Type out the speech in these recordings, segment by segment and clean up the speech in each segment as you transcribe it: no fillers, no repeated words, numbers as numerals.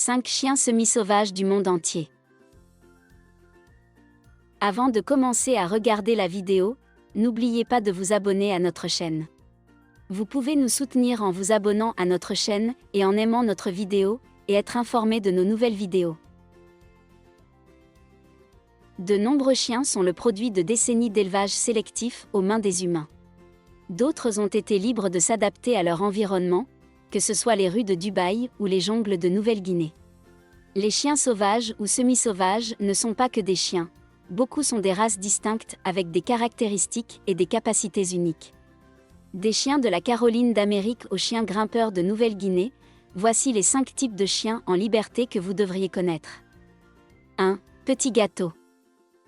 5 chiens semi-sauvages du monde entier. Avant de commencer à regarder la vidéo, n'oubliez pas de vous abonner à notre chaîne. Vous pouvez nous soutenir en vous abonnant à notre chaîne et en aimant notre vidéo, et être informé de nos nouvelles vidéos. De nombreux chiens sont le produit de décennies d'élevage sélectif aux mains des humains. D'autres ont été libres de s'adapter à leur environnement, que ce soit les rues de Dubaï ou les jungles de Nouvelle-Guinée. Les chiens sauvages ou semi-sauvages ne sont pas que des chiens, beaucoup sont des races distinctes avec des caractéristiques et des capacités uniques. Des chiens de la Caroline d'Amérique aux chiens grimpeurs de Nouvelle-Guinée, voici les 5 types de chiens en liberté que vous devriez connaître. 1. Petit gâteau.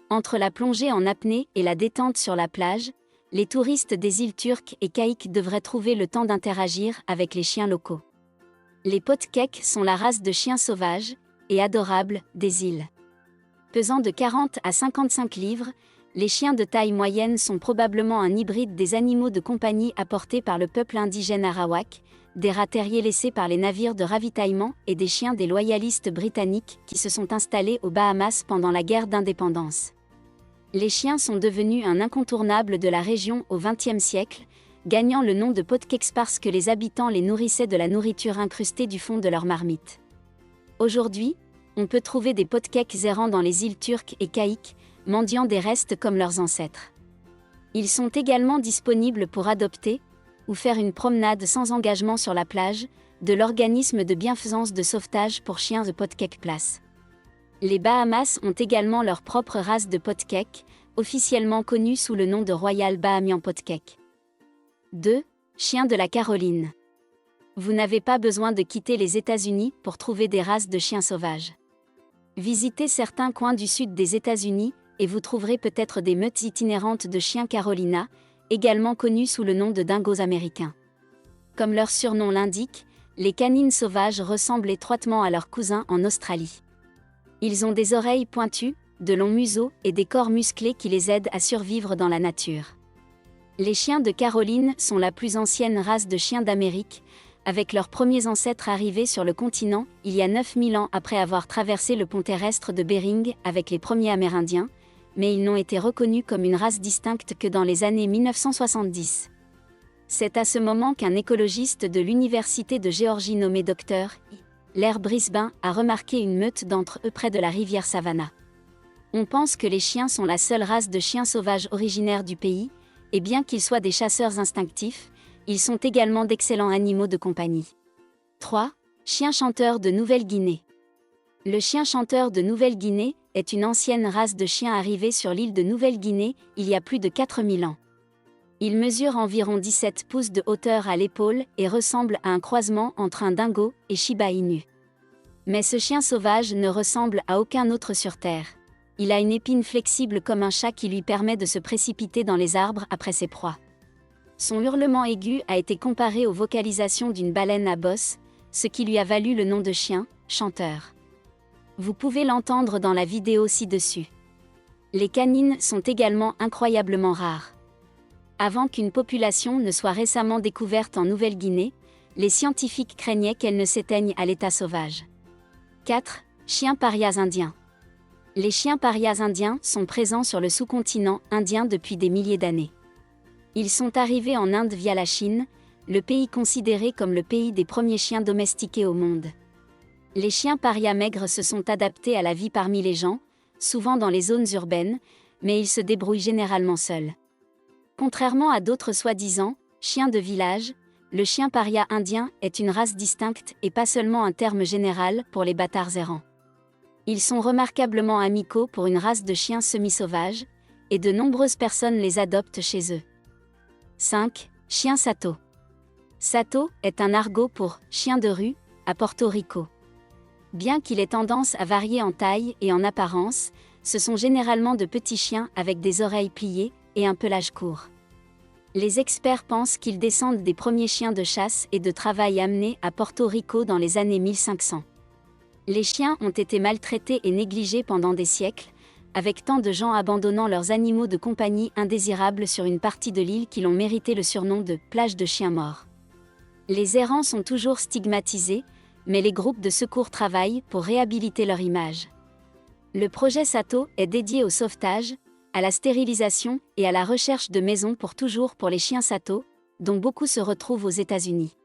Entre la plongée en apnée et la détente sur la plage, les touristes des îles Turques et Caïques devraient trouver le temps d'interagir avec les chiens locaux. Les Podkek sont la race de chiens sauvages et adorables des îles. Pesant de 40 à 55 livres, les chiens de taille moyenne sont probablement un hybride des animaux de compagnie apportés par le peuple indigène arawak, des rats terriers laissés par les navires de ravitaillement et des chiens des loyalistes britanniques qui se sont installés aux Bahamas pendant la guerre d'indépendance. Les chiens sont devenus un incontournable de la région au XXe siècle, gagnant le nom de Podkeks parce que les habitants les nourrissaient de la nourriture incrustée du fond de leur marmite. Aujourd'hui, on peut trouver des Podkeks errant dans les îles Turques et Caïques, mendiant des restes comme leurs ancêtres. Ils sont également disponibles pour adopter, ou faire une promenade sans engagement sur la plage, de l'organisme de bienfaisance de sauvetage pour chiens de Podkek Place. Les Bahamas ont également leur propre race de Podkek, officiellement connue sous le nom de Royal Bahamian Podkek. 2. Chiens de la Caroline. Vous n'avez pas besoin de quitter les États-Unis pour trouver des races de chiens sauvages. Visitez certains coins du sud des États-Unis et vous trouverez peut-être des meutes itinérantes de chiens Carolina, également connus sous le nom de dingos américains. Comme leur surnom l'indique, les canines sauvages ressemblent étroitement à leurs cousins en Australie. Ils ont des oreilles pointues, de longs museaux et des corps musclés qui les aident à survivre dans la nature. Les chiens de Caroline sont la plus ancienne race de chiens d'Amérique, avec leurs premiers ancêtres arrivés sur le continent il y a 9000 ans après avoir traversé le pont terrestre de Bering avec les premiers Amérindiens, mais ils n'ont été reconnus comme une race distincte que dans les années 1970. C'est à ce moment qu'un écologiste de l'Université de Géorgie nommé Dr. Laird Brisbane a remarqué une meute d'entre eux près de la rivière Savannah. On pense que les chiens sont la seule race de chiens sauvages originaire du pays, et bien qu'ils soient des chasseurs instinctifs, ils sont également d'excellents animaux de compagnie. 3. Chien chanteur de Nouvelle-Guinée. Le chien chanteur de Nouvelle-Guinée est une ancienne race de chiens arrivée sur l'île de Nouvelle-Guinée il y a plus de 4000 ans. Il mesure environ 17 pouces de hauteur à l'épaule et ressemble à un croisement entre un dingo et Shiba Inu. Mais ce chien sauvage ne ressemble à aucun autre sur Terre. Il a une épine flexible comme un chat qui lui permet de se précipiter dans les arbres après ses proies. Son hurlement aigu a été comparé aux vocalisations d'une baleine à bosse, ce qui lui a valu le nom de chien chanteur. Vous pouvez l'entendre dans la vidéo ci-dessus. Les canines sont également incroyablement rares. Avant qu'une population ne soit récemment découverte en Nouvelle-Guinée, les scientifiques craignaient qu'elle ne s'éteigne à l'état sauvage. 4. Chiens parias indiens. Les chiens parias indiens sont présents sur le sous-continent indien depuis des milliers d'années. Ils sont arrivés en Inde via la Chine, le pays considéré comme le pays des premiers chiens domestiqués au monde. Les chiens parias maigres se sont adaptés à la vie parmi les gens, souvent dans les zones urbaines, mais ils se débrouillent généralement seuls. Contrairement à d'autres soi-disant chiens de village, le chien paria indien est une race distincte et pas seulement un terme général pour les bâtards errants. Ils sont remarquablement amicaux pour une race de chiens semi-sauvages, et de nombreuses personnes les adoptent chez eux. 5. Chien Sato. Sato est un argot pour « chien de rue » à Porto Rico. Bien qu'il ait tendance à varier en taille et en apparence, ce sont généralement de petits chiens avec des oreilles pliées et un pelage court. Les experts pensent qu'ils descendent des premiers chiens de chasse et de travail amenés à Porto Rico dans les années 1500. Les chiens ont été maltraités et négligés pendant des siècles, avec tant de gens abandonnant leurs animaux de compagnie indésirables sur une partie de l'île qui l'ont mérité le surnom de « plage de chiens morts ». Les errants sont toujours stigmatisés, mais les groupes de secours travaillent pour réhabiliter leur image. Le projet Sato est dédié au sauvetage, à la stérilisation et à la recherche de maisons pour toujours pour les chiens Sato, dont beaucoup se retrouvent aux États-Unis.